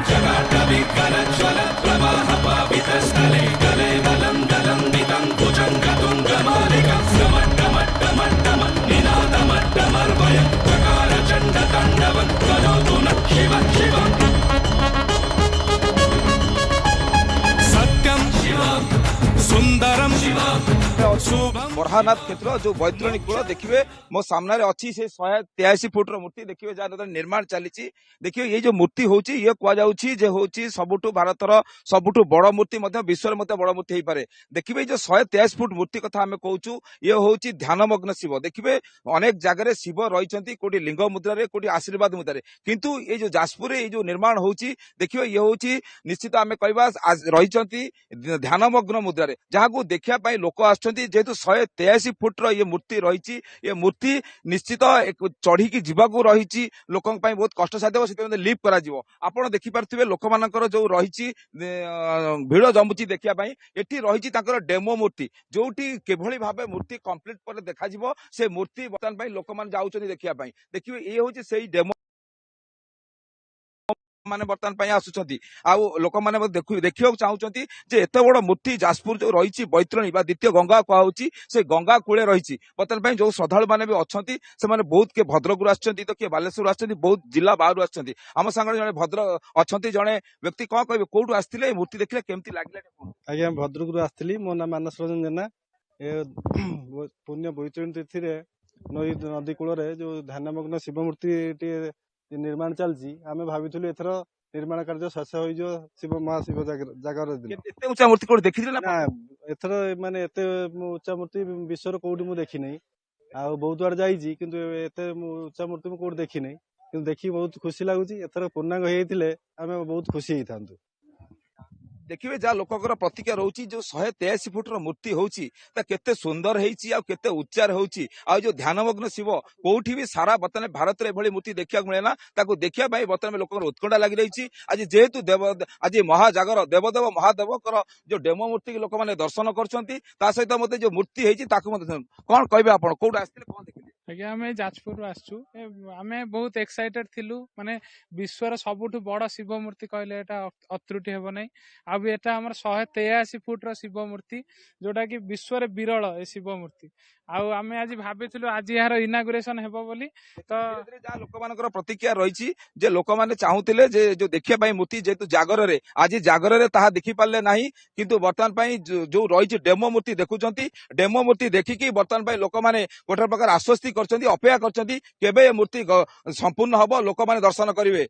जगाटविकलज्वल प्रवाहपावितस्थले गले दलन्दलन्दितं भुजङ्गतुङ्गमालिकं समट्टमट्टमट्टम निनादमट्टमर्वयं चकारचण्डताण्डवं करोतु नः शिवं शिवम् सत्यं शिवं सुंदरम शिवम बरहानाथ क्षेत्र जो बैतरणी कूल देखिए मो सामने अच्छी से 183 फुट्र मूर्ति देखिए जहाँ निर्माण चली देखिए ये जो मूर्ति होची ये कहुच्छी हूँ सबुठ भारतर सबुठ बड़ मूर्ति विश्व में बड़ मूर्ति हो पारे देखिए जो 183 फुट मूर्ति कथा आम कहूँ ये हूँ ध्यानमग्न शिव देखिए अनेक जगह शिव रही कोटी लिंग मुद्रा कोटी आशीर्वाद मुद्रा किंतु ये जो जाजपुर ये जो निर्माण होची देखिए ये हूँ निश्चित आम कह रही ध्यानमग्न मुद्रा जहाँ को देखा लोक जेहेतु 183 फुट्र ये मूर्ति रही ये मूर्ति निश्चित चढ़ी जीवाक रही लोक बहुत कष्टसाध्य से लिफ्ट कर आपड़ देखिपे लोक मान जो रही भिड़ जमुची देखापी एटी रही डेमो मूर्ति जो किभली भाव मूर्ति कंप्लीट पर देखा से मूर्ति बर्तमान लोक मैंने जाऊँच देखापी देखिए ये हूँ से डेमो माने बर्तमान आसुचंती लोक मैंने देखा चाहूँगी एत बड़ मूर्ति जाजपुर जो रही बैतरणी द्वितीय गंगा कहुच्छी से गंगा कूले रही बर्तमान जो श्रद्धालु मैंने भी अच्छा से भूत किए भद्रक आसुच्च तो किए बालेश्वर आसुच्च बहुत जिला बाहर आम सांगे जड़े भद्र अच्छा जड़े व्यक्ति कौन कहे कौटू आसते मूर्ति देखले केमती लगे आज्ञा भद्रक आसती मो ना मानस रंजन जेना पुण्य बैतरणी तिथि नदी कूल जो ध्यानमग्न शिव मूर्ति निर्माण चलती आम भाविलु एथर निर्माण कार्य शेष हो शिव महाशिव जगार उच्चा मूर्ति कोड देखि ना एथर माने एते उच्चा मूर्ति विश्वर कोडी मु देखि नै आ बहुत बार जाईची किंतु एते उच्चा मूर्ति मु कोड देखि नै किंतु देखि बहुत खुशी लागुची एथर पूर्णांग हेइथिले आमे बहुत खुशी हेइथांतु देखिए जहाँ लोकर प्रतिक्रिया रोची जो 183 फुट्र मूर्ति होची केते सुंदर होते उच्चार होची जो ध्यानमग्न शिव कोठी भी सारा बर्तमान भारत में मूर्ति देखा मिले ना देखा बर्तमान लोक उत्कंठा लगी रही आज जेहेतु आज महाजागर देवदेव महादेव जो डेमो मूर्ति लोक मैंने दर्शन कर सहित मत जो मूर्ति कौन कहे आप कौट आसते कौन देखिए आज्ञा आम जाजपुर आसचु आम बहुत एक्साइटेड थिलु माने विश्वर सबुठ बड़ शिव मूर्ति कहले एटा अत्रुटि हेबो नै आबे एटा हमर 183 फुट रो शिव मूर्ति जोटा कि विश्व रे विरल ए शिव मूर्ति आम आज भाबिथिलु आज यार इनागुरेशन हेबो बोली तो जहाँ लोक मानकर प्रतिक्रिया रही जे लोक माने चाहूतिले जे जो देखिया पई मूर्ति जेतु जागर रे आज जागर रे ताहा देखि पाले नाही किंतु वर्तमान पई जो रही डेमो मूर्ति देखुचंती डेमो मूर्ति देखिकी वर्तमान पई लोक माने गोटे प्रकार आश्वस्ति करचंती अपेक्षा करचंती केबे मूर्ति संपूर्ण हबो लोक माने दर्शन करिवे।